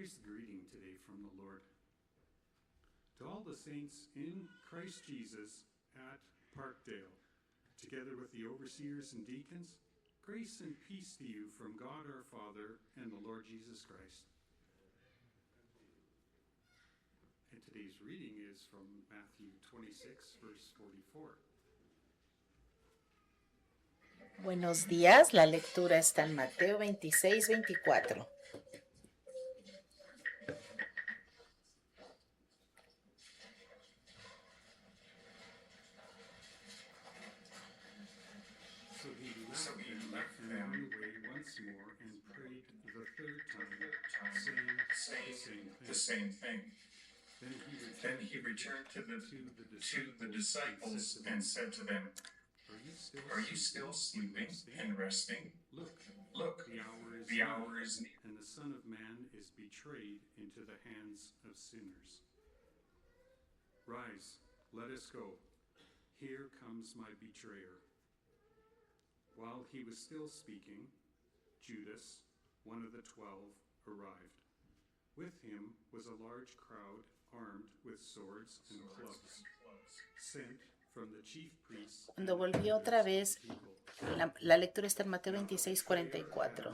Here's the greeting today from the Lord. To all the saints in Christ Jesus at Parkdale, together with the overseers and deacons, grace and peace to you from God our Father and the Lord Jesus Christ. And today's reading is from Matthew 26, verse 44. Buenos días, la lectura está en Mateo 26, 24. So he left them and went away once more and prayed the third time, saying the same thing. Then he returned to the disciples and said to them, Are you still sleeping and resting? Look, the hour is near, and the Son of Man is betrayed into the hands of sinners. Rise, let us go. Here comes my betrayer. While he was still speaking, Judas, one of the 12, arrived. With him was a large crowd armed with swords and clubs, sent from the chief priests. Cuando volvió otra vez, la lectura está en Mateo 26, 44.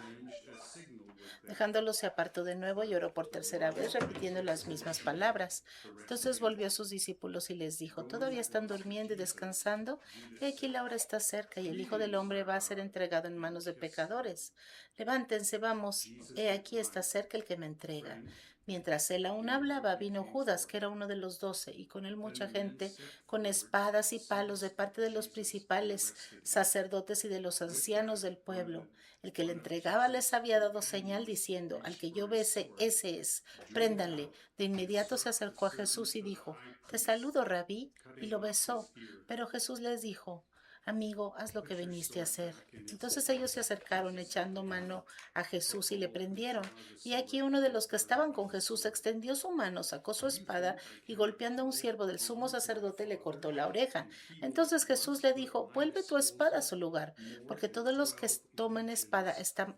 Dejándolo se apartó de nuevo y oró por tercera vez, repitiendo las mismas palabras. Entonces volvió a sus discípulos y les dijo, ¿todavía están durmiendo y descansando? He aquí la hora está cerca y el Hijo del Hombre va a ser entregado en manos de pecadores. Levántense, vamos, he aquí está cerca el que me entrega. Mientras él aún hablaba, vino Judas, que era uno de los 12, y con él mucha gente, con espadas y palos de parte de los principales sacerdotes y de los ancianos del pueblo. El que le entregaba les había dado señal diciendo, al que yo bese, ese es, préndanle. De inmediato se acercó a Jesús y dijo, te saludo, Rabí, y lo besó. Pero Jesús les dijo, amigo, haz lo que viniste a hacer. Entonces ellos se acercaron echando mano a Jesús y le prendieron. Y aquí uno de los que estaban con Jesús extendió su mano, sacó su espada y golpeando a un siervo del sumo sacerdote le cortó la oreja. Entonces Jesús le dijo, vuelve tu espada a su lugar, porque todos los que tomen espada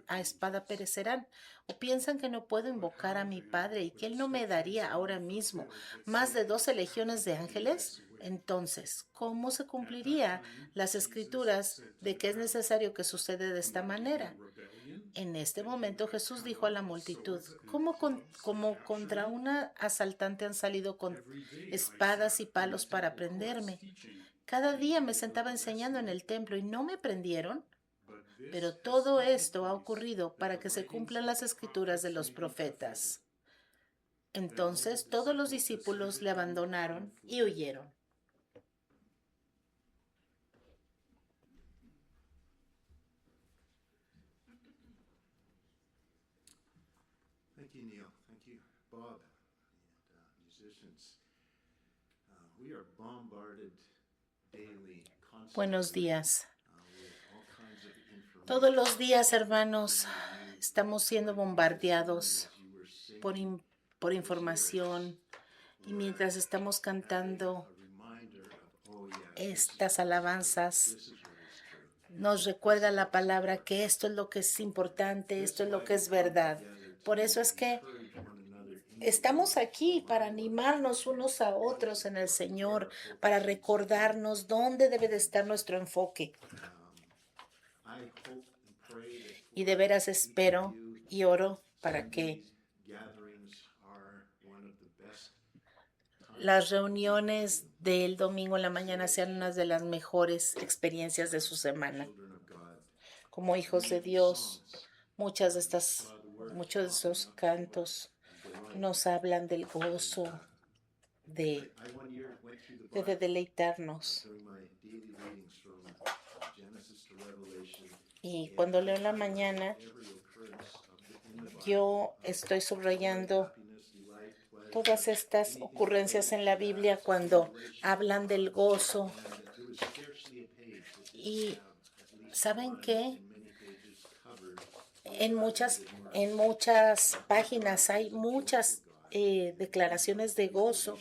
a espada perecerán. ¿O piensan que no puedo invocar a mi Padre y que Él no me daría ahora mismo más de 12 legiones de ángeles? Entonces, ¿cómo se cumpliría las escrituras de que es necesario que suceda de esta manera? En este momento Jesús dijo a la multitud, ¿cómo contra una asaltante han salido con espadas y palos para prenderme? Cada día me sentaba enseñando en el templo y no me prendieron. Pero todo esto ha ocurrido para que se cumplan las escrituras de los profetas. Entonces todos los discípulos le abandonaron y huyeron. Thank you, Neil. Thank you, Bob, and musicians. We are bombarded daily, constantly. Buenos días. With all kinds of information. Todos los días, hermanos, estamos siendo bombardeados por información y mientras estamos cantando estas alabanzas, nos recuerda la palabra que esto es lo que es importante, esto es lo que es verdad. Por eso es que estamos aquí para animarnos unos a otros en el Señor, para recordarnos dónde debe de estar nuestro enfoque. Y de veras espero y oro para que las reuniones del domingo en la mañana sean unas de las mejores experiencias de su semana. Como hijos de Dios, muchos de esos cantos nos hablan del gozo, de deleitarnos. Y cuando leo en la mañana, yo estoy subrayando todas estas ocurrencias en la Biblia cuando hablan del gozo. Y ¿saben qué? En muchas páginas hay muchas declaraciones de gozo.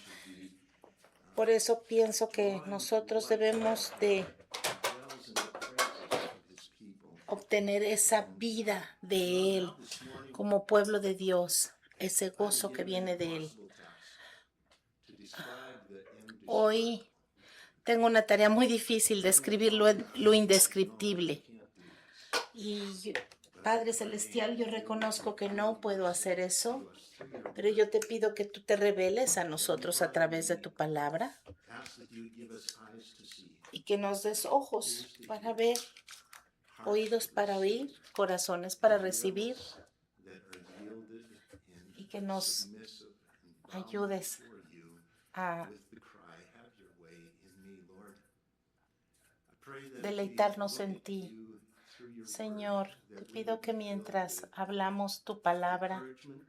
Por eso pienso que nosotros debemos de obtener esa vida de Él como pueblo de Dios. ese gozo que viene de Él. Impossible task to describe the Hoy tengo una tarea muy difícil de escribir lo indescriptible. Y Padre Celestial, yo reconozco que no puedo hacer eso, pero yo te pido que tú te reveles a nosotros a través de tu palabra ask that you give us eyes to see, y que nos des ojos para ver, oídos para oír, corazones para recibir that are yielded and y que nos submissive and bow ayudes before you a with the cry, have your way in me, Lord. I pray that as we deleitarnos look en at ti. you through your Señor, word, te that we pido would que be mientras filled with hablamos tu palabra, encouragement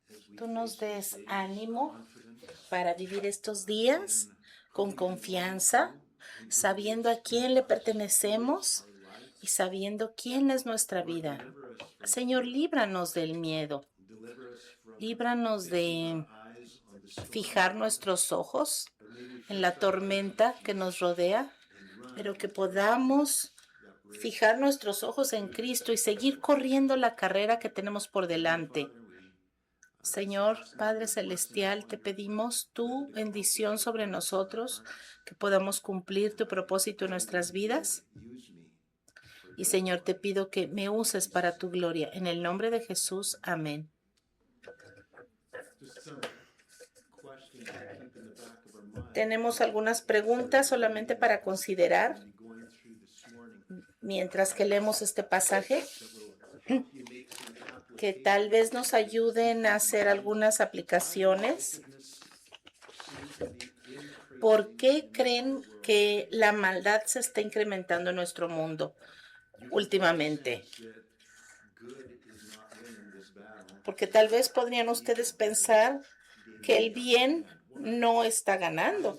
as we tú nos face des these days, ánimo confident para vivir estos días in con who we belong confianza, to and who sabiendo is a quién le our pertenecemos life. y sabiendo quién es nuestra Lord, vida. deliver us from Señor, fear. líbranos del miedo, Deliver us from líbranos fixing de our eyes on the storm, fijar nuestros ojos but may we en la fix our eyes on tormenta que Jesus nos rodea, and run pero que podamos that race. fijar nuestros ojos en Cristo y seguir corriendo la carrera que tenemos por delante. Father, we Señor, ask now Padre your blessing Celestial, te upon your pedimos tu people to bendición accomplish sobre your purpose in nosotros, our hearts. que podamos cumplir tu propósito en nuestras vidas. Use me for Y your Señor, te glory. pido que me uses para tu gloria. En el nombre de Jesús, amén. Just some questions to keep in the back of our mind. Tenemos algunas preguntas solamente para considerar We'll be going through this morning mientras que leemos este pasaje, that will help you make some que applications. tal vez nos ayuden a hacer algunas aplicaciones. Wickedness seems to be increasing ¿Por qué in creen our world. que la maldad se está incrementando en nuestro mundo You can últimamente? sense that good is not winning this battle. Porque tal vez podrían ustedes pensar que el bien no está ganando,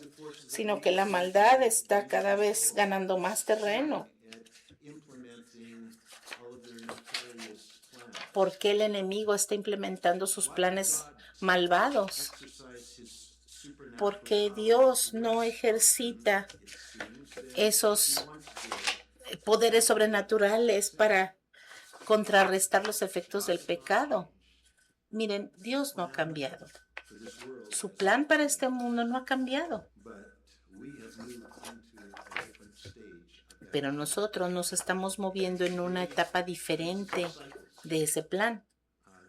sino que la maldad está cada vez ganando más terreno. At implementing all of their nefarious plans. ¿Por qué el enemigo está implementando sus planes malvados? Exercise his supernatural ¿Por qué power. Dios no ejercita It seems that esos he wants to poderes sobrenaturales para contrarrestar los efectos del pecado? Miren, Dios no ha cambiado. for this world, Su plan para este mundo no ha cambiado. but we have moved into a different stage of that. Pero nosotros nos estamos moviendo en una etapa diferente de ese plan.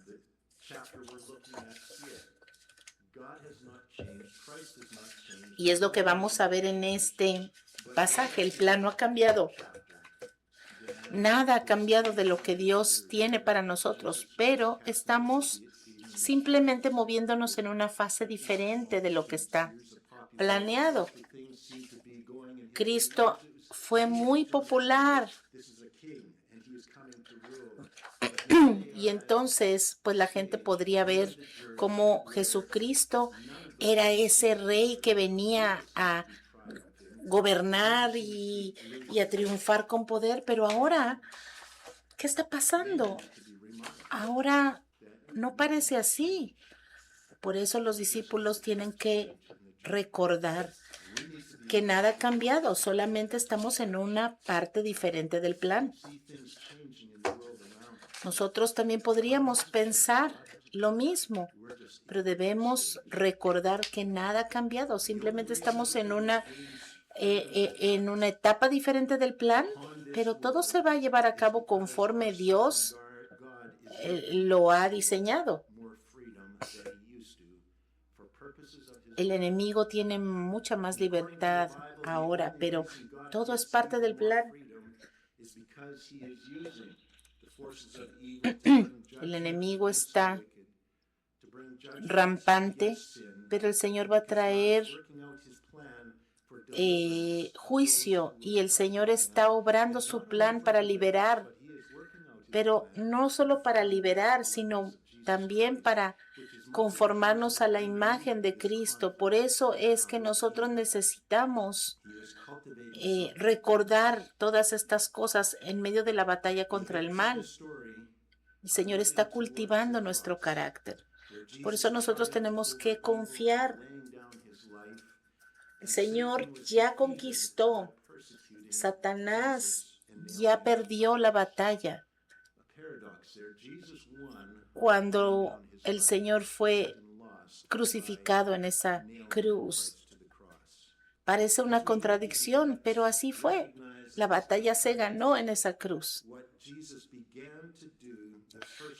The chapter we're looking at here, God has not changed, Christ has not changed. Y es lo que vamos a ver en este pasaje. El plan no ha cambiado. Nada ha cambiado de lo que Dios tiene para nosotros, pero estamos simplemente moviéndonos en una fase diferente de lo que está planeado. Things seem to be going in Cristo fue muy popular this is a king and he is coming to rule. y entonces pues la gente podría ver cómo Jesucristo era ese rey que venía a gobernar y a triunfar con poder, pero ahora, ¿qué está pasando? Ahora no parece así. Por eso los discípulos tienen que recordar que nada ha cambiado, solamente estamos en una parte diferente del plan. Nosotros también podríamos pensar lo mismo, pero debemos recordar que nada ha cambiado, simplemente estamos en una etapa diferente del plan, pero todo se va a llevar a cabo conforme Dios lo ha diseñado. More freedom than he used to for purposes of his El enemigo tiene mucha más libertad ahora, pero todo es parte del plan. freedom is because he is using the forces of evil to bring El judgment enemigo against the está wicked, to bring judgment rampante, against sin. pero el Señor va a traer Working out his plan for deliverance juicio y el Señor está obrando su plan para liberar, he is working out his pero no solo para liberar, sino también para conformarnos a la imagen de Cristo. Por eso es que nosotros necesitamos he is cultivating recordar todas estas cosas en medio de la batalla contra el mal. story El Señor está cultivando nuestro carácter. Por eso nosotros tenemos que confiar. laying down his life. El Señor ya conquistó. Satanás ya perdió la batalla. cuando el Señor fue crucificado en esa cruz. Parece una contradicción, pero así fue. La batalla se ganó en esa cruz.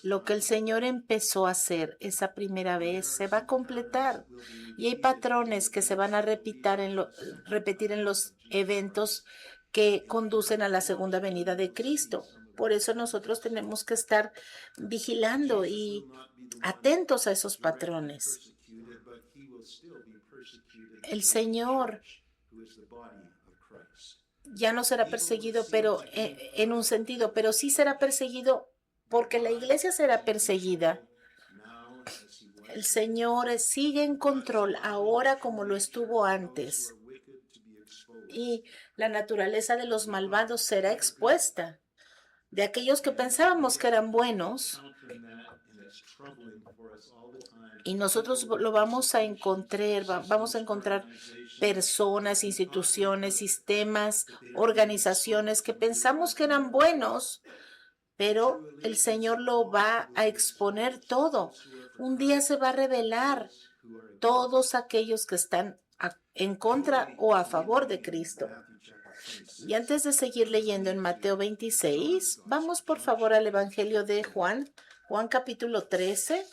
Lo que el Señor empezó a hacer esa primera vez se va a completar. Y hay patrones que se van a repetir en los eventos que conducen a la segunda venida de Cristo. Por eso nosotros tenemos que estar vigilando y atentos a esos patrones. El Señor ya no será perseguido, pero en un sentido, pero sí será perseguido porque la iglesia será perseguida. El Señor sigue en control ahora como lo estuvo antes. Y la naturaleza de los malvados será expuesta. De aquellos que pensábamos que eran buenos, y nosotros lo vamos a encontrar personas, instituciones, sistemas, organizaciones que pensamos que eran buenos, pero el Señor lo va a exponer todo. Un día se va a revelar todos aquellos que están en contra o a favor de Cristo. Y antes de seguir leyendo en Mateo 26, vamos por favor al Evangelio de Juan, Juan capítulo 13.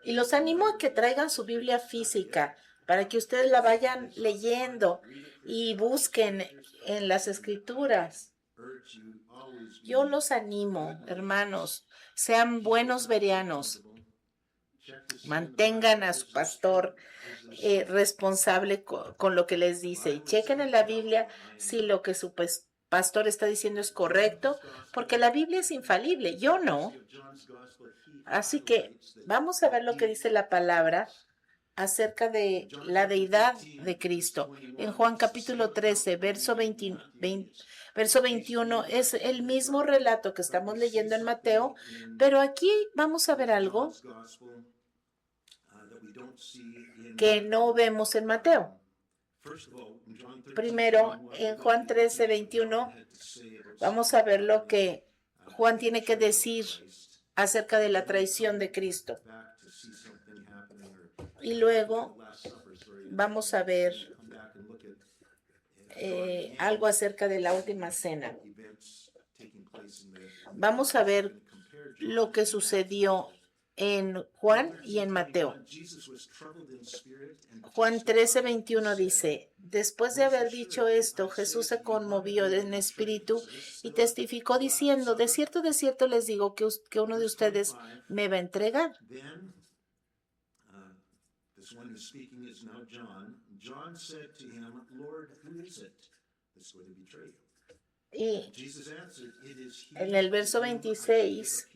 Y los animo a que traigan su Biblia física para que ustedes la vayan leyendo y busquen en las Escrituras. Yo los animo, hermanos, sean buenos bereanos. Mantengan a su pastor responsable con lo que les dice. Y chequen en la Biblia si lo que su pastor está diciendo es correcto, porque la Biblia es infalible. Yo no. Así que vamos a ver lo que dice la palabra acerca de la deidad de Cristo. En Juan capítulo 13, verso 21, es el mismo relato que estamos leyendo en Mateo, pero aquí vamos a ver algo que no vemos en Mateo. Primero, en Juan 13, 21, vamos a ver lo que Juan tiene que decir acerca de la traición de Cristo. Y luego vamos a ver algo acerca de la última cena. Vamos a ver lo que sucedió en Juan y en Mateo. Juan 13, 21 dice: después de haber dicho esto, Jesús se conmovió en espíritu y testificó diciendo: de cierto les digo que uno de ustedes me va a entregar. Y en el verso 26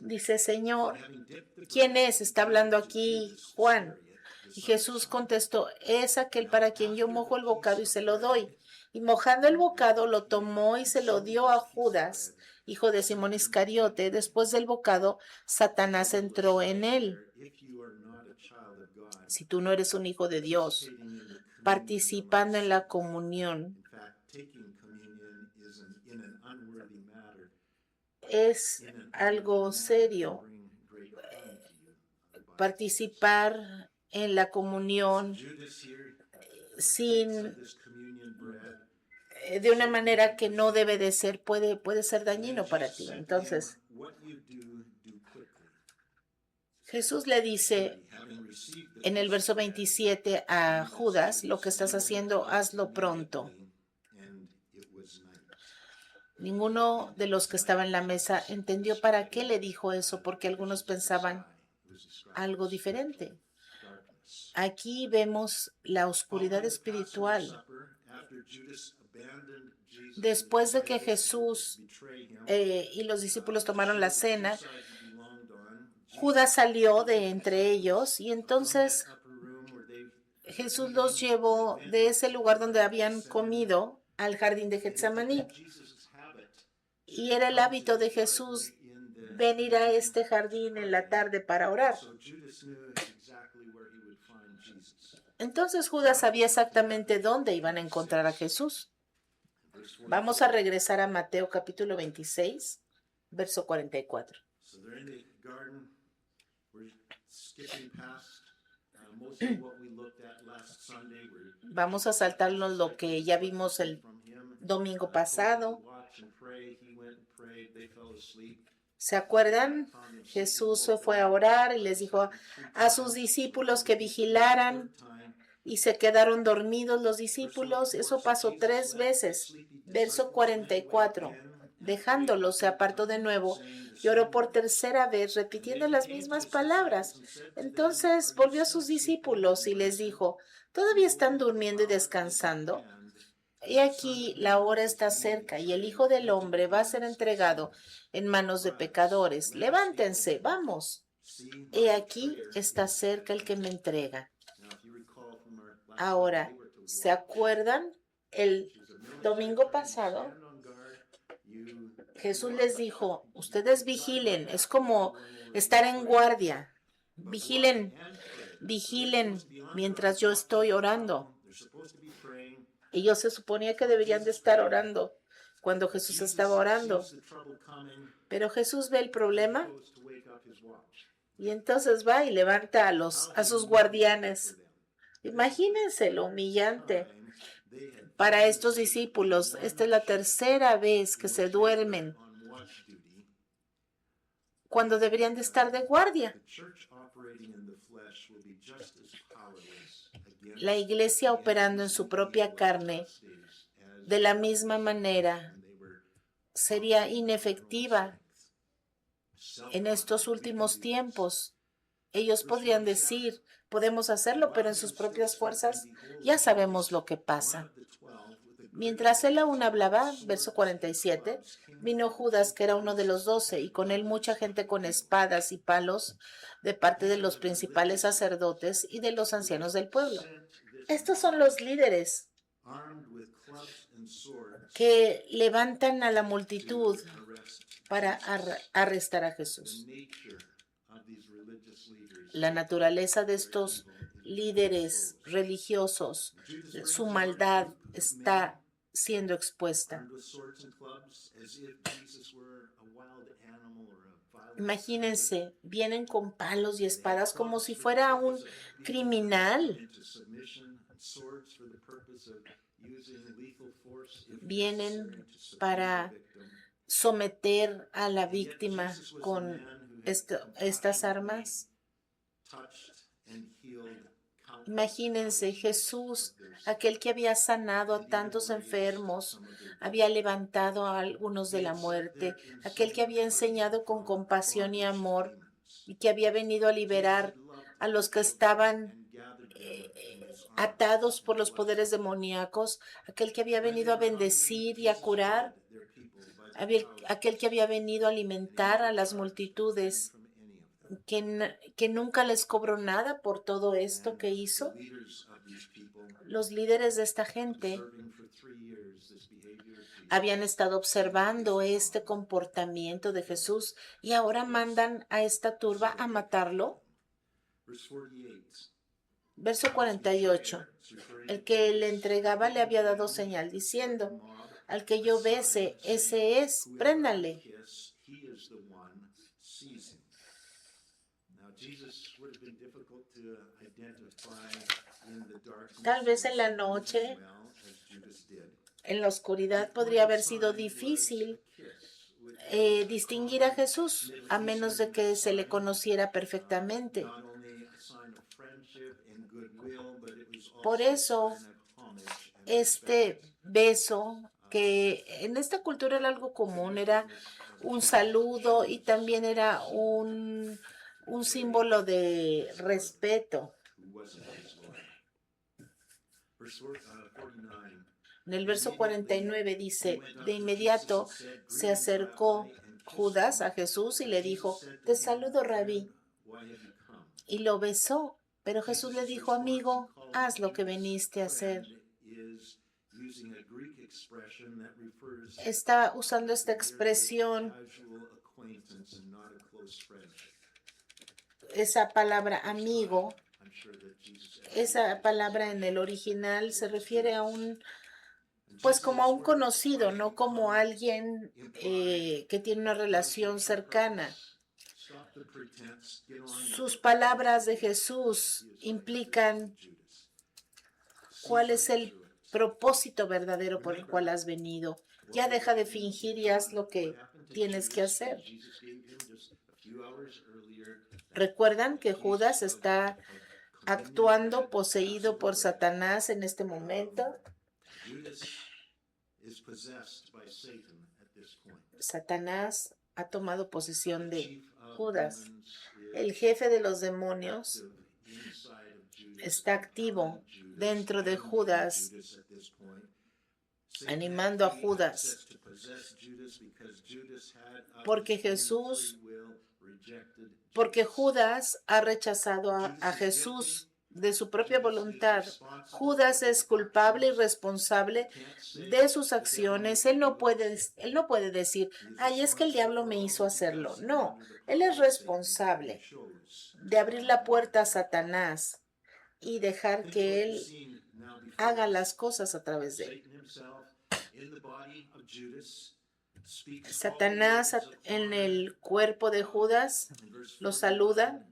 dice: Señor, ¿quién es? Está hablando aquí Juan. Y Jesús contestó: es aquel para quien yo mojo el bocado y se lo doy. Y mojando el bocado lo tomó y se lo dio a Judas, hijo de Simón Iscariote. Después del bocado, Satanás entró en él. Si tú no eres un hijo de Dios, participando en la comunión, es algo serio. Participar en la comunión de una manera que no debe de ser, puede ser dañino para ti. Entonces, Jesús le dice en el verso 27 a Judas: lo que estás haciendo, hazlo pronto. Ninguno de los que estaba en la mesa entendió para qué le dijo eso, porque algunos pensaban algo diferente. Aquí vemos la oscuridad espiritual. Después de que Jesús y los discípulos tomaron la cena, Judas salió de entre ellos y entonces Jesús los llevó de ese lugar donde habían comido al jardín de Getsemaní. Y era el hábito de Jesús venir a este jardín en la tarde para orar. So Judas knew exactly where he would find Jesus. Entonces Judas sabía exactamente dónde iban a encontrar a Jesús. Verse Vamos a 44. regresar a Mateo capítulo 26, verso 44. So they're in the garden. We're skipping past most of what we looked at last Sunday. Vamos a saltarnos lo que ya vimos el domingo pasado. ¿Se acuerdan? Jesús se fue a orar y les dijo a sus discípulos que vigilaran y se quedaron dormidos los discípulos. Eso pasó 3 veces. Verso 44. Dejándolo, se apartó de nuevo y oró por tercera vez, repitiendo las mismas palabras. Entonces volvió a sus discípulos y les dijo, ¿todavía están durmiendo y descansando? He aquí, la hora está cerca y el Hijo del Hombre va a ser entregado en manos de pecadores. Levántense, vamos. He aquí, está cerca el que me entrega. Ahora, ¿se acuerdan? El domingo pasado, Jesús les dijo, ustedes vigilen, es como estar en guardia. Vigilen, vigilen mientras yo estoy orando. Ellos se suponía que deberían de estar orando cuando Jesús estaba orando. Pero Jesús ve el problema y entonces va y levanta a sus guardianes. Imagínense lo humillante para estos discípulos. Esta es la tercera vez que se duermen cuando deberían de estar de guardia. La iglesia operando en su propia carne de la misma manera sería inefectiva en estos últimos tiempos. Ellos podrían decir, podemos hacerlo, pero en sus propias fuerzas ya sabemos lo que pasa. Mientras él aún hablaba, verso 47, vino Judas, que era uno de los 12, y con él mucha gente con espadas y palos de parte de los principales sacerdotes y de los ancianos del pueblo. Estos son los líderes que levantan a la multitud para arrestar a Jesús. La naturaleza de estos líderes religiosos, su maldad está siendo expuesta. Imagínense, vienen con palos y espadas como si fuera un criminal. Vienen para someter a la víctima con estas armas. Imagínense, Jesús, aquel que había sanado a tantos enfermos, había levantado a algunos de la muerte, aquel que había enseñado con compasión y amor y que había venido a liberar a los que estaban atados por los poderes demoníacos, aquel que había venido a bendecir y a curar, aquel que había venido a alimentar a las multitudes, que nunca les cobró nada por todo esto que hizo. Los líderes de esta gente habían estado observando este comportamiento de Jesús y ahora mandan a esta turba a matarlo. Verso 48. El que le entregaba le había dado señal diciendo, al que yo bese, ese es, préndale. Tal vez en la noche, en la oscuridad, podría haber sido difícil distinguir a Jesús, a menos de que se le conociera perfectamente. Por eso, este beso, que en esta cultura era algo común, era un saludo y también era un símbolo de respeto. En el verso 49 dice, de inmediato se acercó Judas a Jesús y le dijo, te saludo, Rabí, y lo besó. Pero Jesús le dijo, amigo, haz lo que viniste a hacer. Está usando esta expresión esa palabra amigo, I'm sure that Jesus esa palabra en el original se refiere a pues como a un conocido, no como a alguien que tiene una relación cercana. Stop the pretense, get on Sus palabras de Jesús implican cuál es el propósito verdadero por el cual has venido. Ya deja de fingir y haz lo que tienes que hacer. ¿Recuerdan que Judas está actuando poseído por Satanás en este momento? Satanás ha tomado posesión de Judas. El jefe de los demonios está activo dentro de Judas, animando a Judas, porque Judas ha rechazado a Jesús de su propia voluntad. Judas es culpable y responsable de sus acciones. Él no puede decir, ay, es que el diablo me hizo hacerlo. No, él es responsable de abrir la puerta a Satanás y dejar que él haga las cosas a través de él. Satanás en el cuerpo de Judas lo saluda.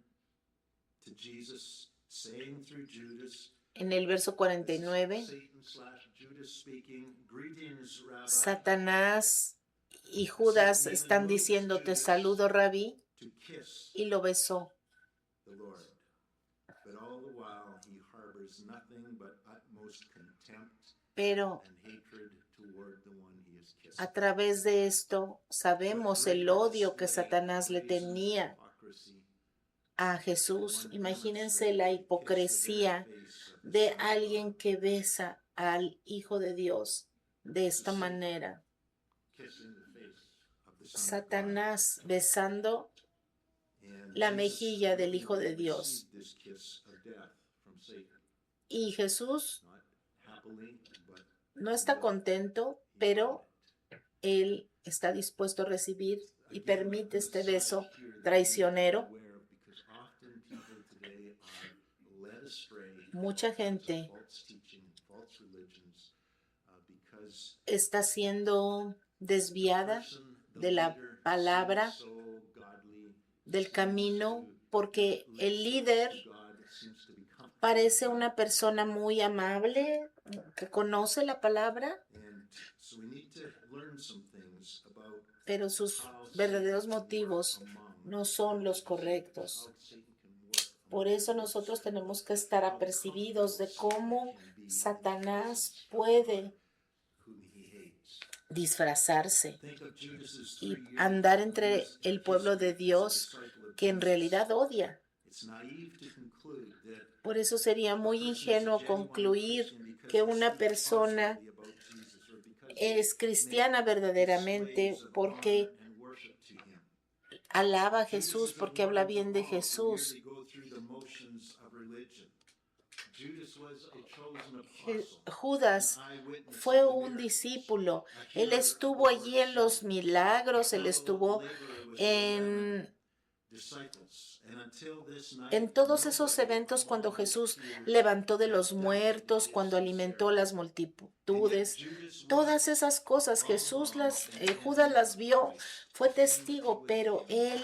En el verso 49, Satanás y Judas están diciendo, te saludo, Rabí, y lo besó. Pero a través de esto sabemos el odio que Satanás le tenía a Jesús. Imagínense la hipocresía de alguien que besa al Hijo de Dios de esta manera. Satanás besando la mejilla del Hijo de Dios. Y Jesús no está contento, pero él está dispuesto a recibir y permite este beso traicionero. Mucha gente está siendo desviada de la palabra, del camino, porque el líder parece una persona muy amable, que conoce la palabra, pero sus verdaderos motivos no son los correctos. Por eso nosotros tenemos que estar apercibidos de cómo Satanás puede disfrazarse y andar entre el pueblo de Dios que en realidad odia. Por eso sería muy ingenuo concluir que una persona es cristiana verdaderamente porque alaba a Jesús, porque habla bien de Jesús. Judas fue un discípulo. Él estuvo allí en los milagros, él estuvo en todos esos eventos cuando Jesús levantó de los muertos, cuando alimentó las multitudes. Todas esas cosas Judas las vio, fue testigo, pero él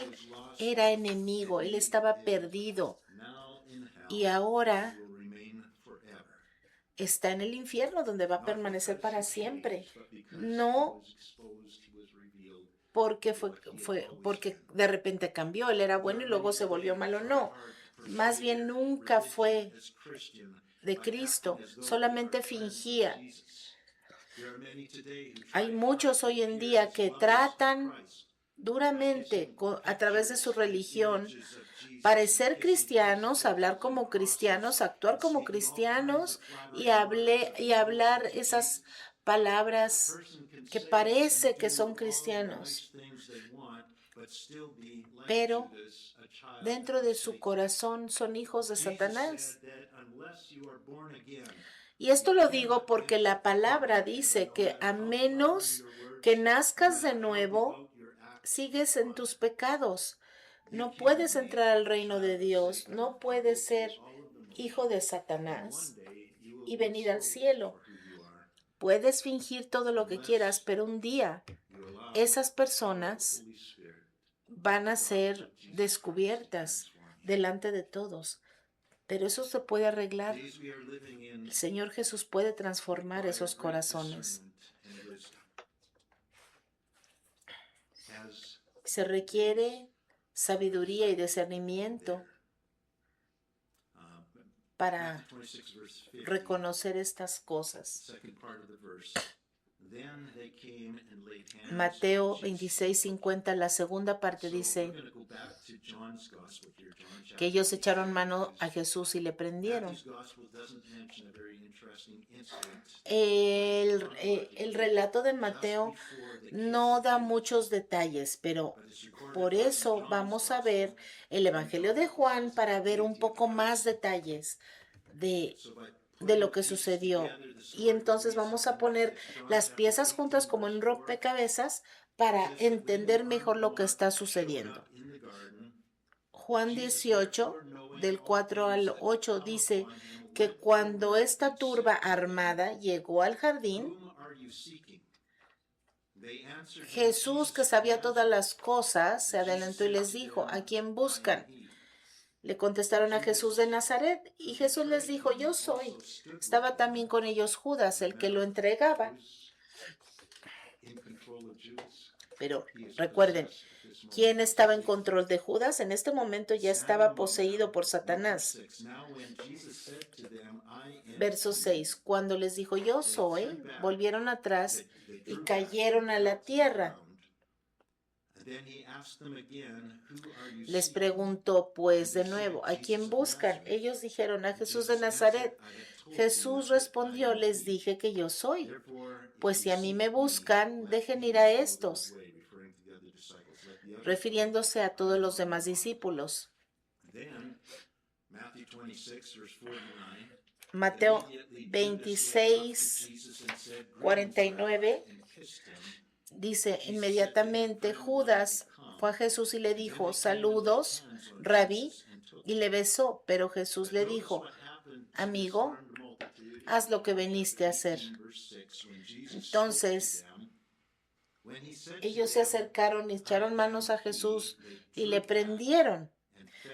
era enemigo, él estaba perdido. Y ahora está en el infierno donde va a permanecer para siempre. No porque porque de repente cambió, él era bueno y luego se volvió malo, no. Más bien nunca fue de Cristo, solamente fingía. Hay muchos hoy en día que tratan duramente a través de su religión parecer cristianos, hablar como cristianos, actuar como cristianos y hablar esas palabras que parece que son cristianos, pero dentro de su corazón son hijos de Satanás. Y esto lo digo porque la palabra dice que a menos que nazcas de nuevo, sigues en tus pecados. No puedes entrar al reino de Dios, no puedes ser hijo de Satanás y venir al cielo. Puedes fingir todo lo que quieras, pero un día esas personas van a ser descubiertas delante de todos. Pero eso se puede arreglar. El Señor Jesús puede transformar esos corazones. Se requiere sabiduría y discernimiento para reconocer estas cosas. Mateo 26:50, la segunda parte dice que ellos echaron mano a Jesús y le prendieron. El relato de Mateo no da muchos detalles, pero por eso vamos a ver el Evangelio de Juan para ver un poco más detalles de lo que sucedió. Y entonces vamos a poner las piezas juntas como en rompecabezas para entender mejor lo que está sucediendo. Juan 18, del 4 al 8, dice que cuando esta turba armada llegó al jardín, Jesús, que sabía todas las cosas, se adelantó y les dijo: ¿a quién buscan? Le contestaron: a Jesús de Nazaret. Y Jesús les dijo: yo soy. Estaba también con ellos Judas, el que lo entregaba. Pero recuerden, ¿quién estaba en control de Judas? En este momento ya estaba poseído por Satanás. Verso 6. Cuando les dijo: yo soy, volvieron atrás y cayeron a la tierra. Les preguntó pues de nuevo: ¿a quién buscan? Ellos dijeron: a Jesús de Nazaret. Jesús respondió: les dije que yo soy. Pues si a mí me buscan, dejen ir a estos, refiriéndose a todos los demás discípulos. Mateo 26:49 dice: inmediatamente Judas fue a Jesús y le dijo: saludos, Rabí, y le besó. Pero Jesús le dijo: amigo, haz lo que viniste a hacer. Entonces ellos se acercaron y echaron manos a Jesús y le prendieron.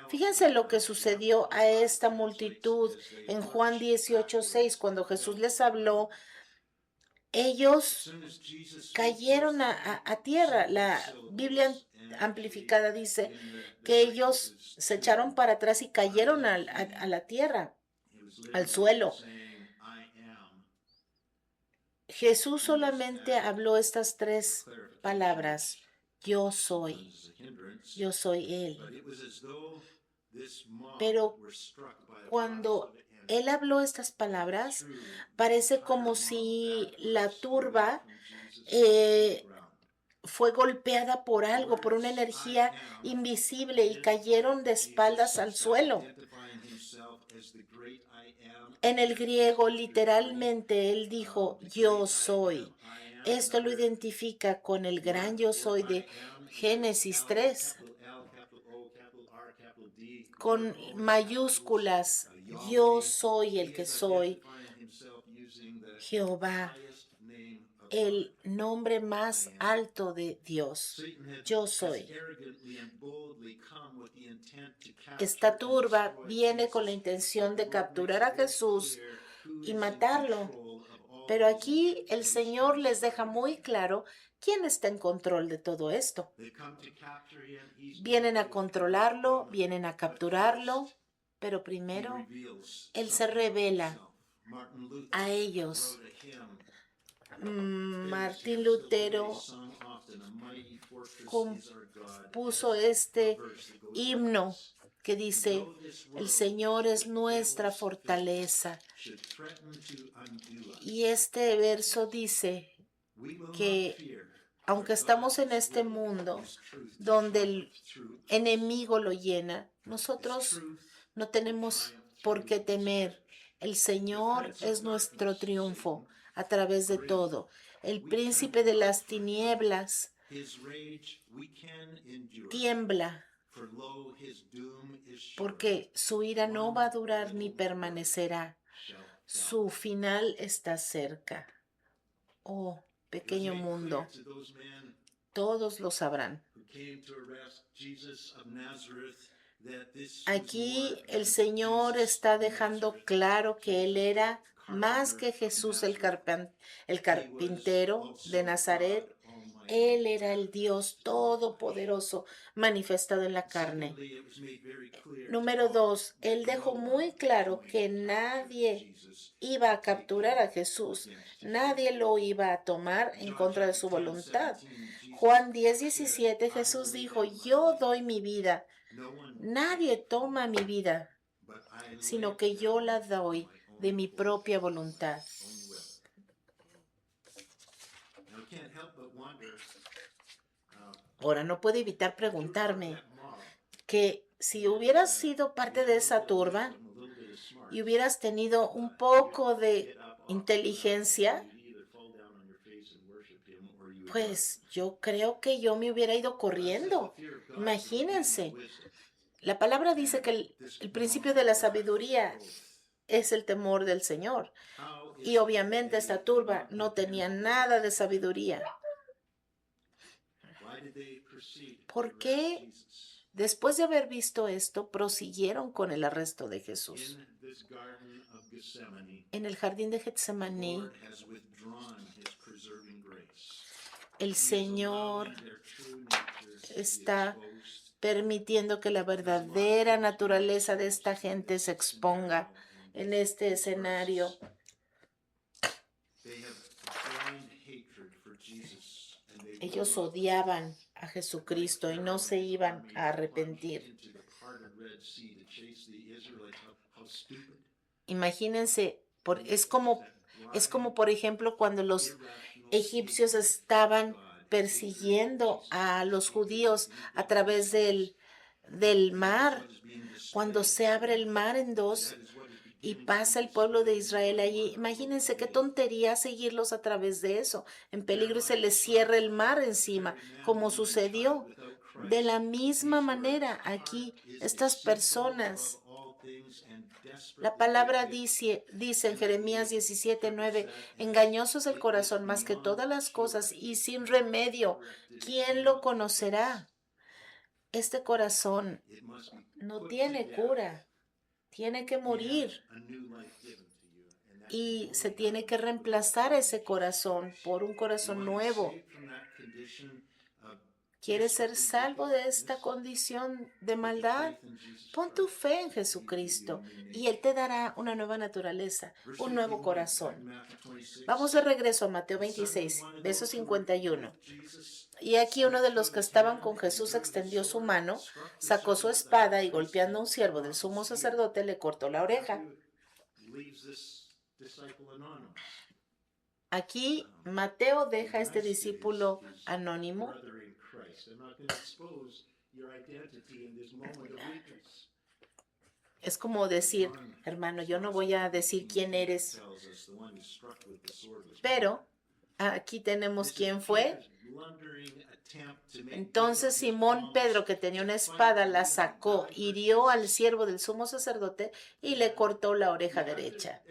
Fíjense lo que sucedió a esta multitud en Juan 18:6. Cuando Jesús les habló, ellos cayeron a tierra. La Biblia amplificada dice que ellos se echaron para atrás y cayeron a la tierra, al suelo. Jesús solamente habló estas tres palabras: yo soy. Yo soy Él. Pero cuando Él habló estas palabras, parece como si la turba fue golpeada por algo, por una energía invisible, y cayeron de espaldas al suelo. En el griego, literalmente, Él dijo: yo soy. Esto lo identifica con el gran yo soy de Génesis 3. Con mayúsculas: yo soy el que soy. Jehová, el nombre más alto de Dios. Yo soy. Esta turba viene con la intención de capturar a Jesús y matarlo. Pero aquí el Señor les deja muy claro quién está en control de todo esto. Vienen a controlarlo, vienen a capturarlo, pero primero Él se revela a ellos. Martín Lutero compuso este himno que dice: el Señor es nuestra fortaleza. Y este verso dice que aunque estamos en este mundo donde el enemigo lo llena, nosotros no tenemos por qué temer. El Señor es nuestro triunfo a través de todo. El príncipe de las tinieblas tiembla For lo, his doom is sure. porque su ira no va a durar ni permanecerá. Shall thou. Su final está cerca. Oh, It was pequeño made mundo, clear to those men todos lo sabrán. who came to arrest Jesus of Nazareth that this was Aquí more el than Señor Jesus está of dejando Nazareth. claro que Él era Carpenter más que of Jesús el Nazareth. el carpintero de Nazaret. Él era el Dios todopoderoso manifestado en la carne. Número 2, Él dejó muy claro que nadie iba a capturar a Jesús. Nadie lo iba a tomar en contra de su voluntad. Juan 10:17, Jesús dijo, yo doy mi vida. Nadie toma mi vida, sino que yo la doy de mi propia voluntad. Ahora, no puedo evitar preguntarme que si hubieras sido parte de esa turba y hubieras tenido un poco de inteligencia, pues yo creo que yo me hubiera ido corriendo. Imagínense, la palabra dice que el principio de la sabiduría es el temor del Señor. Y obviamente esta turba no tenía nada de sabiduría. ¿Por qué, después de haber visto esto, prosiguieron con el arresto de Jesús? En el jardín de Getsemaní, el Señor está permitiendo que la verdadera naturaleza de esta gente se exponga en este escenario. Ellos odiaban a Jesucristo y no se iban a arrepentir. Imagínense, es como por ejemplo cuando los egipcios estaban persiguiendo a los judíos a través del mar. Cuando se abre el mar en dos y pasa el pueblo de Israel allí, imagínense qué tontería seguirlos a través de eso. En peligro y se les cierra el mar encima, como sucedió. De la misma manera, aquí estas personas, la palabra dice en Jeremías 17:9, engañoso es el corazón más que todas las cosas y sin remedio, ¿quién lo conocerá? Este corazón no tiene cura, tiene que morir y se tiene que reemplazar ese corazón por un corazón nuevo. ¿Quieres ser salvo de esta condición de maldad? Pon tu fe en Jesucristo y Él te dará una nueva naturaleza, un nuevo corazón. Vamos de regreso a Mateo 26, verso 51. Y aquí uno de los que estaban con Jesús extendió su mano, sacó su espada y golpeando a un siervo del sumo sacerdote le cortó la oreja. Aquí Mateo deja a este discípulo anónimo. Es como decir, hermano, yo no voy a decir quién eres, pero aquí tenemos quién fue. Entonces Simón Pedro, que tenía una espada, la sacó, hirió al siervo del sumo sacerdote y le cortó la oreja derecha.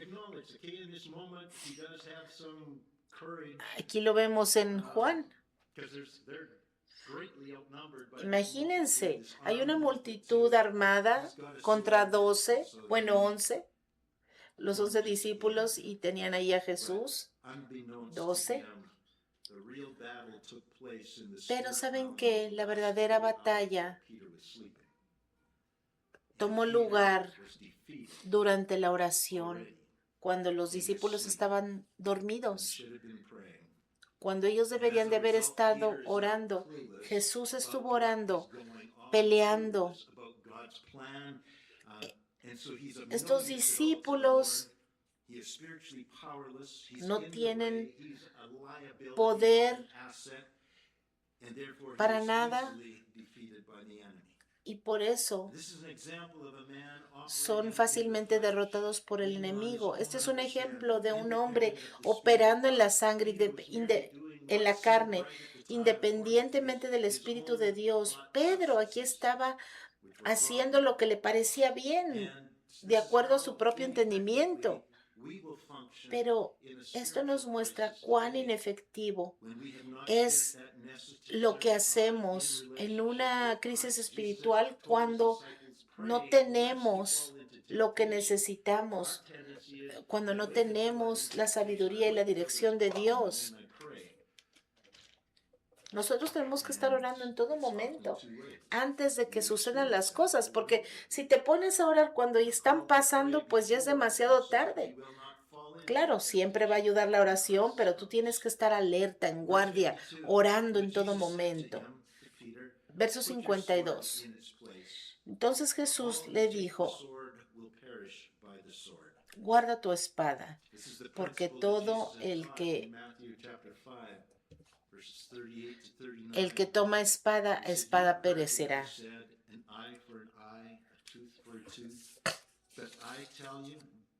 Aquí lo vemos en Juan. Imagínense, hay una multitud armada contra 11, los 11 discípulos, y tenían ahí a Jesús, 12. Pero ¿saben qué? La verdadera batalla tomó lugar durante la oración, cuando los discípulos estaban dormidos. Cuando ellos deberían de haber estado orando, Jesús estuvo orando, peleando. Estos discípulos no tienen poder para nada y por eso son fácilmente derrotados por el enemigo. Este es un ejemplo de un hombre operando en la sangre, en la carne, independientemente del Espíritu de Dios. Pedro aquí estaba haciendo lo que le parecía bien, de acuerdo a su propio entendimiento. Pero esto nos muestra cuán inefectivo es lo que hacemos en una crisis espiritual cuando no tenemos lo que necesitamos, cuando no tenemos la sabiduría y la dirección de Dios. Nosotros tenemos que estar orando en todo momento antes de que sucedan las cosas, porque si te pones a orar cuando están pasando, pues ya es demasiado tarde. Claro, siempre va a ayudar la oración, pero tú tienes que estar alerta, en guardia, orando en todo momento. Verso 52. Entonces Jesús le dijo, guarda tu espada, porque todo el que toma espada, espada perecerá.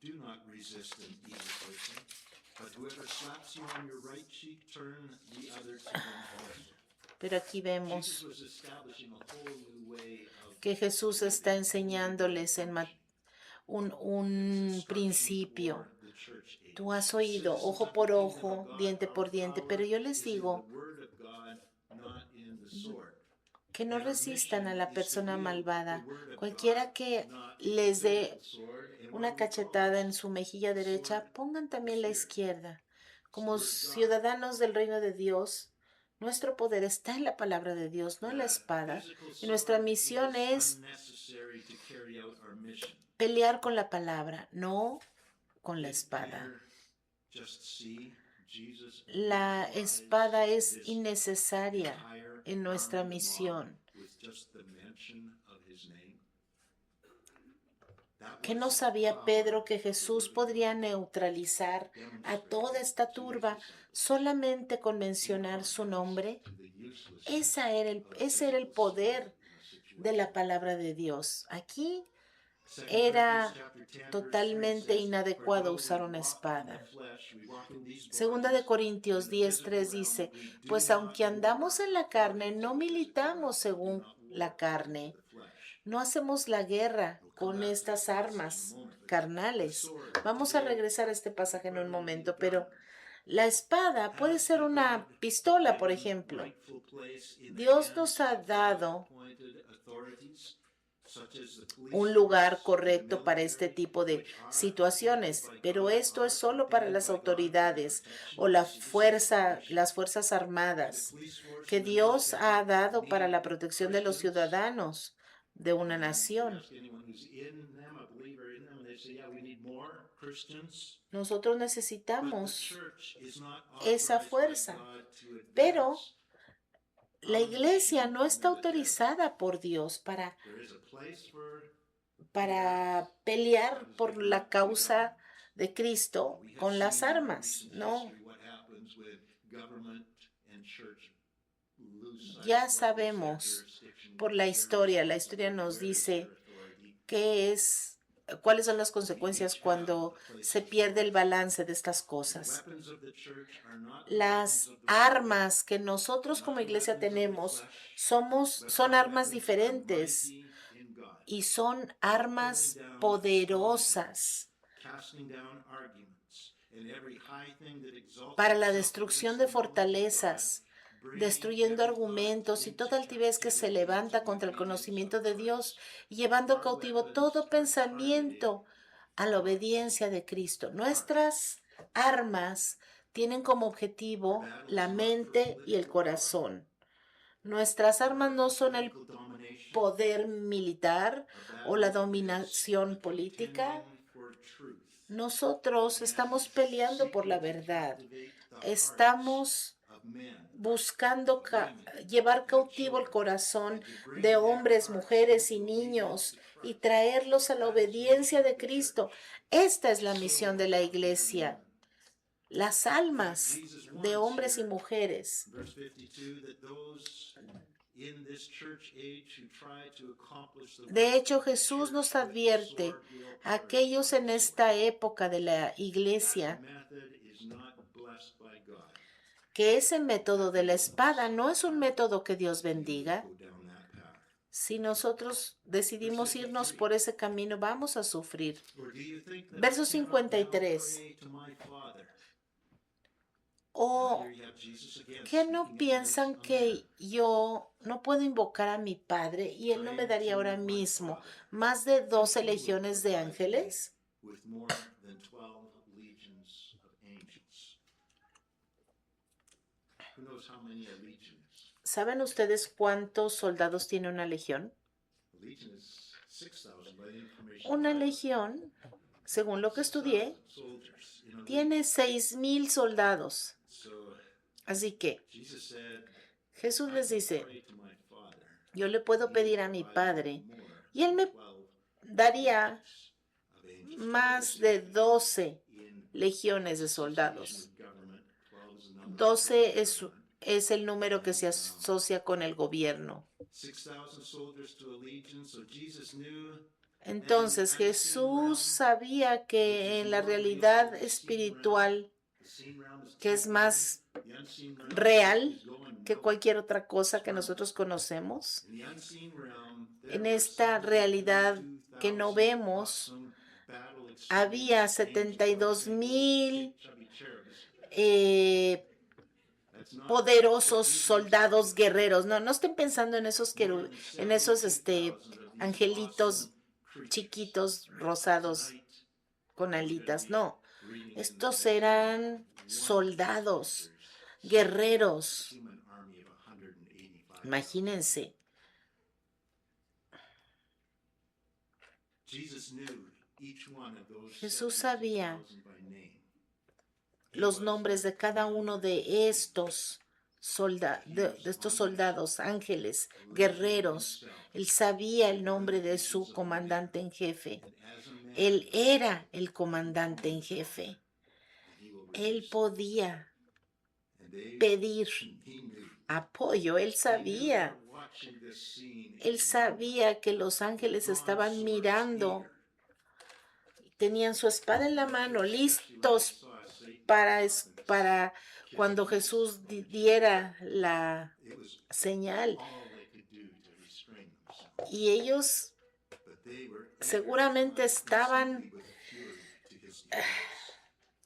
Do not resist an evil person, but whoever slaps you on your right cheek, turn the other to them also. Pero aquí vemos que Jesús está enseñándoles en un principio. Tú has oído ojo por ojo, diente por diente, pero yo les digo que no resistan a la persona malvada. Cualquiera que les dé una cachetada en su mejilla derecha, pongan también la izquierda. Como ciudadanos del reino de Dios, nuestro poder está en la palabra de Dios, no en la espada. Y nuestra misión es pelear con la palabra, no con la espada. La espada es innecesaria en nuestra misión. ¿Qué no sabía Pedro que Jesús podría neutralizar a toda esta turba solamente con mencionar su nombre? Ese era el poder de la palabra de Dios. Aquí era totalmente inadecuado usar una espada. Segunda de Corintios 10:3 dice, pues aunque andamos en la carne, no militamos según la carne. No hacemos la guerra con estas armas carnales. Vamos a regresar a este pasaje en un momento, pero la espada puede ser una pistola, por ejemplo. Dios nos ha dado un lugar correcto para este tipo de situaciones, pero esto es solo para las autoridades o las fuerzas armadas que Dios ha dado para la protección de los ciudadanos de una nación. Nosotros necesitamos esa fuerza, pero la iglesia no está autorizada por Dios para pelear por la causa de Cristo con las armas, no. Ya sabemos por la historia nos dice cuáles son las consecuencias cuando se pierde el balance de estas cosas. Las armas que nosotros como iglesia tenemos son armas diferentes y son armas poderosas para la destrucción de fortalezas, destruyendo argumentos y toda altivez que se levanta contra el conocimiento de Dios, y llevando cautivo todo pensamiento a la obediencia de Cristo. Nuestras armas tienen como objetivo la mente y el corazón. Nuestras armas no son el poder militar o la dominación política. Nosotros estamos peleando por la verdad. Estamos buscando llevar cautivo el corazón de hombres, mujeres y niños y traerlos a la obediencia de Cristo. Esta es la misión de la iglesia. Las almas de hombres y mujeres. De hecho, Jesús nos advierte a aquellos en esta época de la iglesia que ese método de la espada no es un método que Dios bendiga. Go down that path. Si nosotros decidimos irnos por ese camino, vamos a sufrir. Or do you think that Verso I cannot now 53. pray to my Father? ¿O Now here you have Jesus again qué speaking no at once piensan a man. que yo no puedo invocar a mi Padre y Él no me daría ahora mismo más de 12 legiones de ángeles? With more than 12 legions of angels. Who knows how many a legion is? ¿Saben ustedes cuántos soldados tiene una legión? A legion is 6,000 by the information. Una I have. legión, según lo que estudié, 6,000 soldiers in a legion. tiene 6,000 soldados. So Así que Jesus said, Jesús I les can dice, pray to my Father. yo le puedo He pedir will a mi provide Padre more y Él me than 12 daría legions of angels. más de 12 In legiones de association soldados. with government, 12 is the number of 12 government. es el número que se asocia con el gobierno. 6,000 soldiers to a legion, so Jesus knew Entonces Jesús sabía que en la realidad espiritual, the seen realm is que es más the unseen realm real is going que nowhere. cualquier otra cosa que nosotros conocemos, In the unseen realm, there en were esta realidad que no 72,000 vemos, awesome battle había experienced 72,000 chubby cherubs. That's not poderosos what these soldados guerreros. No, no estén pensando en esos en esos 72,000 of these angelitos awesome creatures. chiquitos rosados Tonight, con alitas. No, reading in estos the eran soldados, guerreros. human army of 185. Imagínense, Jesus knew each one of those Jesús sabía 72,000 by name. los nombres de cada uno de estos soldados, ángeles, guerreros. Él sabía el nombre de su comandante en jefe. And as a man, Él era el comandante en jefe. he will Él resist. podía And they, pedir he knew. apoyo. Él They sabía. were watching this scene Él and sabía que los ángeles drawn estaban swords mirando. eager. Tenían su espada en la mano, Especially when they listos saw Satan para cuando Jesús diera la It was señal. all they could do to restrain themselves. Y ellos But they were eager seguramente to estaban with fury to his defense.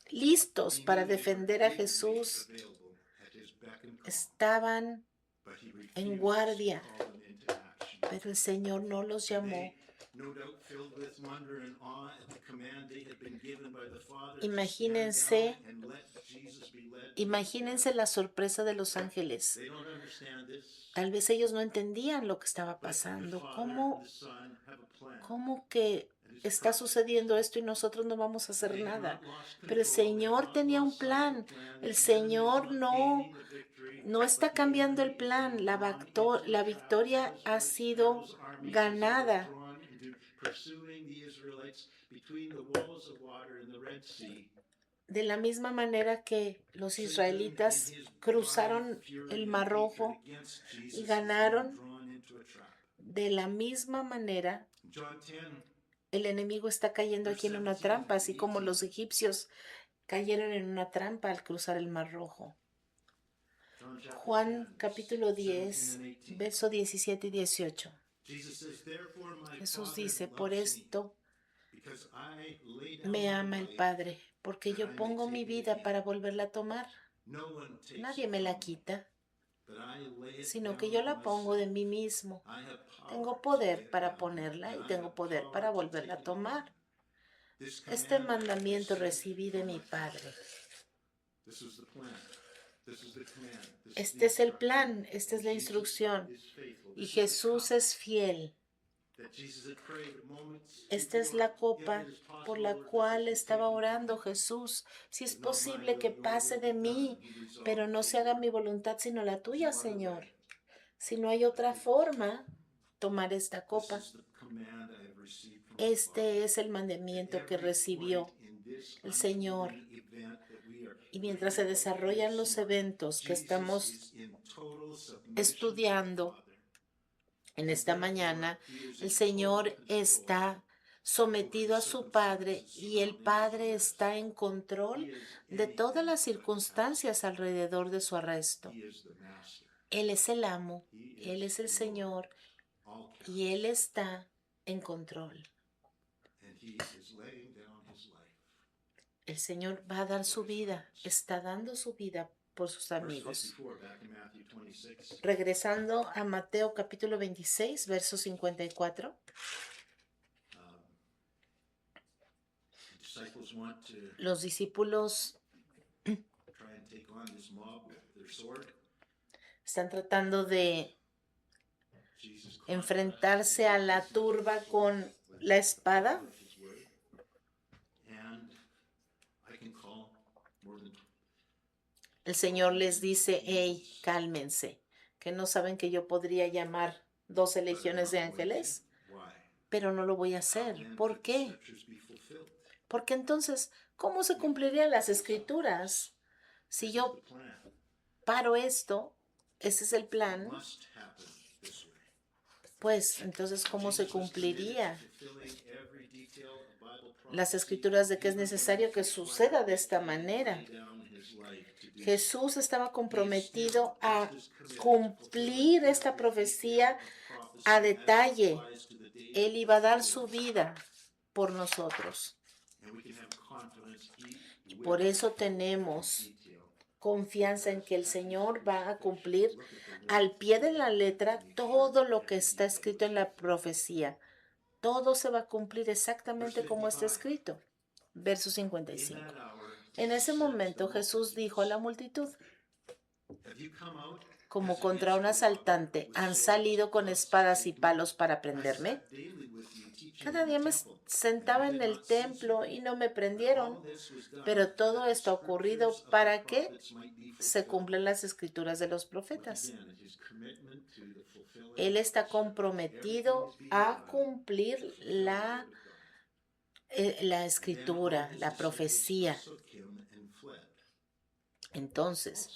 listos He para knew they defender were a eagerly Jesús. available at his beck and call, Estaban but he en refused guardia, to call them into action. pero el Señor no los llamó. They, no doubt filled with wonder and awe at the command they had been given by the Father to Imagínense- stand down and let Jesus be led. Imagínense la sorpresa de los ángeles. They don't understand this. Tal vez ellos no entendían lo que estaba But the pasando. Father ¿Cómo, and the Son have a plan. cómo que And his está purpose. sucediendo esto y nosotros no vamos a hacer They have nada? not lost Pero el control. They have Señor not tenía un lost sight plan. of the plan. El The enemy Señor is not no gaining the victory, no but está the cambiando el enemy is plan. being La drawn into the trap victoria of ha his sido armies as they were ganada. drawn into pursuing the Israelites between the walls of water in the Red Sea. De la misma manera que los Satan, israelitas in his cruzaron blind fury el and Mar hatred Rojo, against Jesus, y is being ganaron. drawn into a trap. de la misma manera John 10, el enemigo está cayendo aquí en una trampa, así como los egipcios cayeron en una trampa al cruzar el Mar Rojo. John chapter Juan 10, capítulo 17 10, and 18. verso 17 y 18. Jesus says, "Therefore my Jesús Father dice, loves por me, esto because I lay down me my ama el life, Padre, porque that yo I may pongo take mi it vida again. para volverla a tomar. No one takes Nadie it me la from me, quita, but I lay it sino down que yo of la pongo de myself. mí mismo. I have power Tengo to lay poder it para down, ponerla and y I tengo have poder power para to volverla a take it again. tomar. This Este command I mandamiento received recibí de from mi my Father." Padre. This is the plan. This is the command. This is Este the es el instruction. plan, esta es la Jesus instrucción. is faithful. Y This is the Jesús cup es fiel. that Jesus had prayed moments Esta es before. la Yeah, copa it is possible, por la Lord, that cual this will estaba take me orando from me. Jesús. Si es But not my posible will, que your pase will de be mí, done. He resolved pero no to se haga do mi voluntad sino la tuya, no other Señor. way. Si no hay otra forma, tomar esta This copa. is the command I have received from my Este Father. es el At mandamiento que every recibió point in this el Señor. unfolding event that we are Y mientras se reading about desarrollan los this morning, eventos que Jesus estamos is in total submission estudiando to the Father. en esta And therefore, mañana, he is el in Señor total control está sometido a su Padre y el Padre está en control de todas las circunstancias alrededor de su arresto. He is the master. Él es el amo, He Él is es el the Señor all power. y Él está en control. And he is laying down his life. El Señor va a dar su vida, está dando su vida por sus Verse amigos. 54, back in Matthew 26. Regresando a Mateo capítulo 26, verso 54. The disciples want to Los discípulos try and take on this mob with their sword. están tratando de Jesus enfrentarse a la turba con la espada. with his word. And I can call more than El Señor les dice, hey, cálmense, que no saben que yo podría llamar 12 legiones de ángeles, why. pero no lo voy a hacer. Then ¿Por could the qué? scriptures be fulfilled? Porque entonces, ¿cómo se cumplirían las escrituras? Si This is yo the plan. paro esto, ese es el plan, Must happen this way. pues entonces, ¿cómo se Jesus was cumpliría committed to fulfilling every detail of Bible las prophecy, escrituras de que es even necesario que when he suceda de esta laid manera? down his life to do so. Jesús estaba comprometido a cumplir esta profecía a detalle. Él iba a dar su vida por nosotros. Y por eso tenemos confianza en que el Señor va a cumplir al pie de la letra todo lo que está escrito en la profecía. Todo se va a cumplir exactamente como está escrito. Verso 55. En ese momento Jesús dijo a la multitud, como contra un asaltante, ¿han salido con espadas y palos para prenderme? Cada día me sentaba en el templo y no me prendieron, pero todo esto ha ocurrido para que se cumplan las escrituras de los profetas. Él está comprometido a cumplir la escritura, la profecía. Entonces,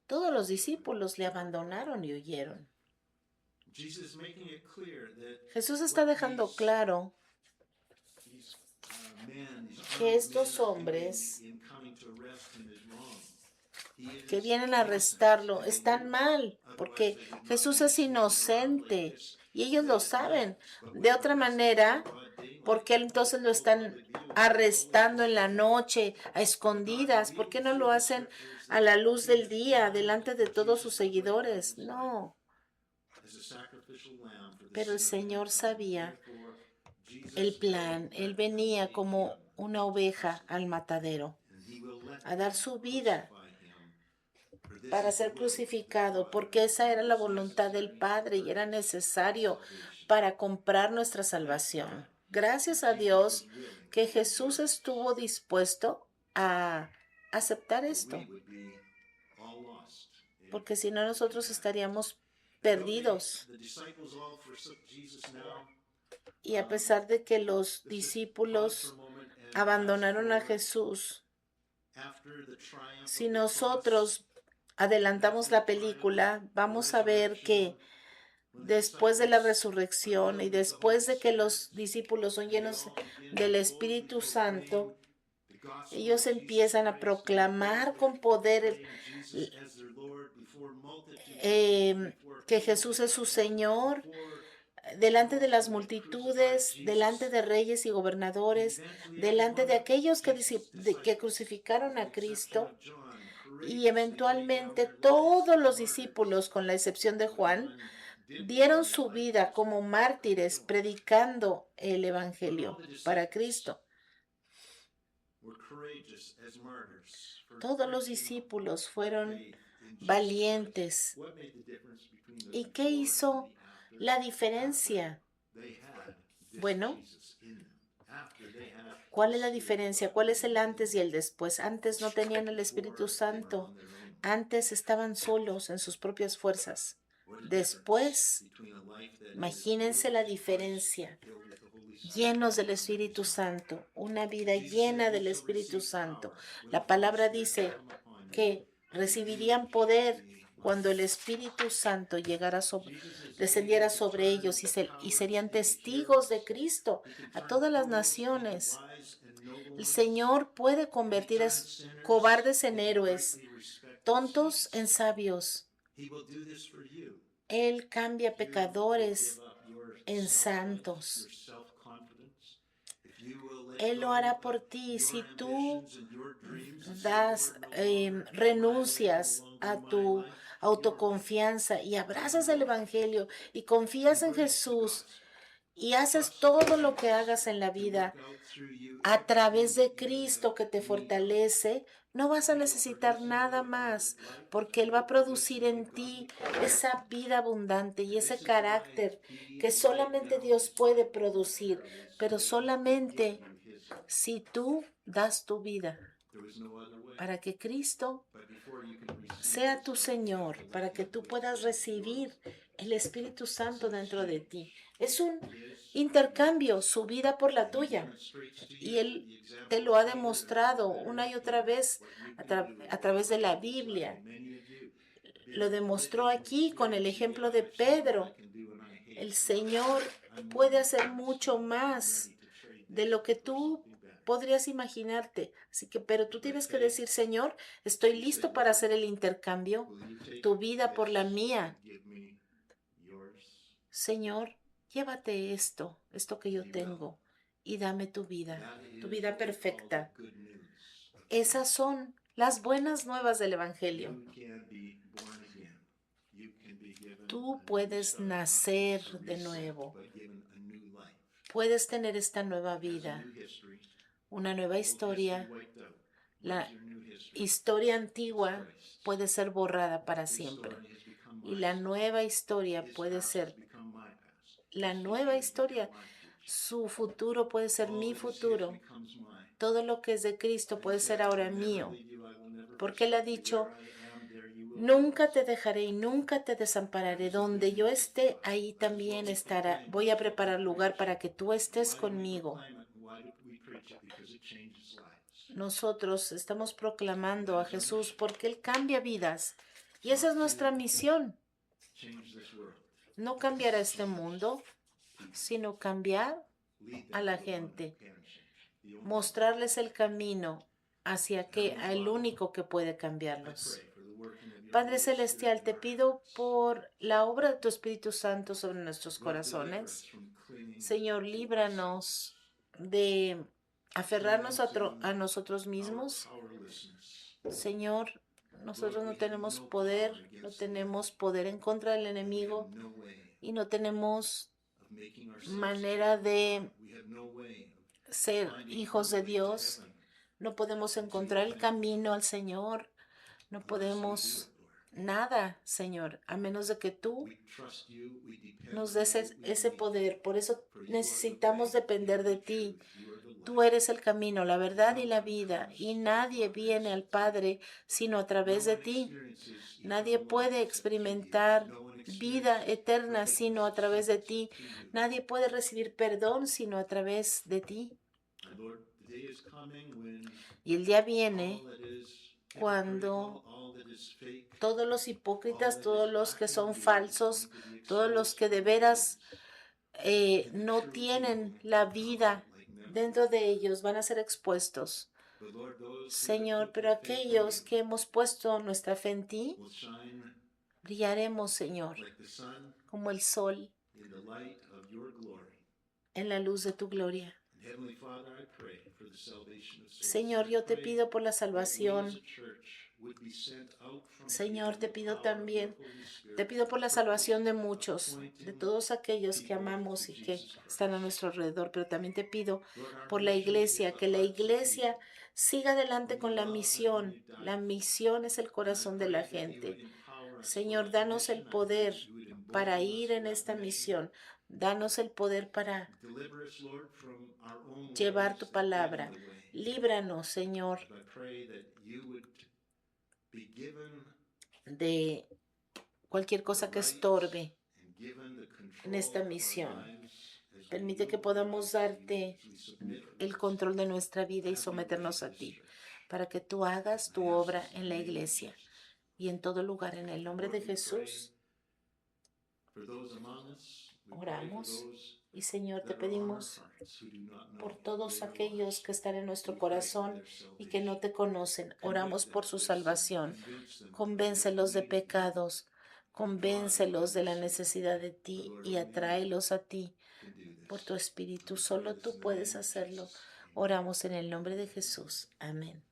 todos los discípulos le abandonaron y huyeron. Jesús está dejando claro que estos hombres que vienen a arrestarlo están mal, porque Jesús es inocente y ellos lo saben. De otra manera, ¿por qué entonces lo están arrestando en la noche, a escondidas? ¿Por qué no lo hacen a la luz del día, delante de todos sus seguidores? No. Pero el Señor sabía el plan. Él venía como una oveja al matadero, a dar su vida para ser crucificado, porque esa era la voluntad del Padre y era necesario para comprar nuestra salvación. Gracias a Dios que Jesús estuvo dispuesto a aceptar esto, porque si no nosotros estaríamos perdidos. Y a pesar de que los discípulos abandonaron a Jesús, si nosotros adelantamos la película, vamos a ver que después de la resurrección y después de que los discípulos son llenos del Espíritu Santo, ellos empiezan a proclamar con poder que Jesús es su Señor, delante de las multitudes, delante de reyes y gobernadores, delante de aquellos que crucificaron a Cristo. Y eventualmente todos los discípulos, con la excepción de Juan, dieron su vida como mártires predicando el Evangelio para Cristo. Todos los discípulos fueron valientes. ¿Y qué hizo la diferencia? Bueno, ¿cuál es la diferencia? ¿Cuál es el antes y el después? Antes no tenían el Espíritu Santo. Antes estaban solos en sus propias fuerzas. Después, imagínense la diferencia. Llenos del Espíritu Santo, una vida llena del Espíritu Santo. La palabra dice que recibirían poder cuando el Espíritu Santo descendiera sobre ellos y serían testigos de Cristo a todas las naciones. El Señor puede convertir a cobardes en héroes, tontos en sabios. Él cambia pecadores en santos. Él lo hará por ti si tú renuncias a tu autoconfianza y abrazas el Evangelio y confías en Jesús y haces todo lo que hagas en la vida a través de Cristo que te fortalece. No vas a necesitar nada más porque Él va a producir en ti esa vida abundante y ese carácter que solamente Dios puede producir, pero solamente si tú das tu vida para que Cristo sea tu Señor, para que tú puedas recibir el Espíritu Santo dentro de ti. Es un intercambio, su vida por la tuya. Y Él te lo ha demostrado una y otra vez a través de la Biblia. Lo demostró aquí con el ejemplo de Pedro. El Señor puede hacer mucho más de lo que tú podrías imaginarte. Así que, pero tú tienes que decir, Señor, estoy listo para hacer el intercambio, tu vida por la mía. Señor, llévate esto que yo tengo, y dame tu vida perfecta. Esas son las buenas nuevas del Evangelio. Tú puedes nacer de nuevo. Puedes tener esta nueva vida, una nueva historia. La historia antigua puede ser borrada para siempre. Y la nueva historia puede ser la nueva historia. Su futuro puede ser mi futuro. Todo lo que es de Cristo puede ser ahora mío. Porque Él ha dicho, nunca te dejaré y nunca te desampararé. Donde yo esté, ahí también estará. Voy a preparar lugar para que tú estés conmigo. Nosotros estamos proclamando a Jesús porque Él cambia vidas. Y esa es nuestra misión. No cambiar a este mundo, sino cambiar a la gente. Mostrarles el camino hacia el único que puede cambiarlos. Padre Celestial, te pido por la obra de tu Espíritu Santo sobre nuestros corazones. Señor, líbranos de aferrarnos a nosotros mismos. Señor, nosotros no tenemos poder en contra del enemigo y no tenemos manera de ser hijos de Dios. No podemos encontrar el camino al Señor. No podemos nada, Señor, a menos de que tú nos des ese poder. Por eso necesitamos depender de ti. Tú eres el camino, la verdad y la vida, y nadie viene al Padre sino a través de ti. Nadie puede experimentar vida eterna sino a través de ti. Nadie puede recibir perdón sino a través de ti. Y el día viene cuando todos los hipócritas, todos los que son falsos, todos los que de veras no tienen la vida dentro de ellos van a ser expuestos. Señor, pero aquellos que hemos puesto nuestra fe en ti, brillaremos, Señor, como el sol en la luz de tu gloria. Señor, yo te pido por la salvación. Señor, te pido por la salvación de muchos, de todos aquellos que amamos y que están a nuestro alrededor, pero también te pido por la iglesia, que la iglesia siga adelante con la misión. La misión es el corazón de la gente. Señor, danos el poder para ir en esta misión. Danos el poder para llevar tu palabra. Líbranos, Señor, de cualquier cosa que estorbe en esta misión. Permite que podamos darte el control de nuestra vida y someternos a ti, para que tú hagas tu obra en la iglesia. y en todo lugar. En el nombre de Jesús oramos. Y Señor, te pedimos por todos aquellos que están en nuestro corazón y que no te conocen. Oramos por su salvación. Convéncelos de pecados. Convéncelos de la necesidad de ti y atráelos a ti por tu Espíritu. Solo tú puedes hacerlo. Oramos en el nombre de Jesús. Amén.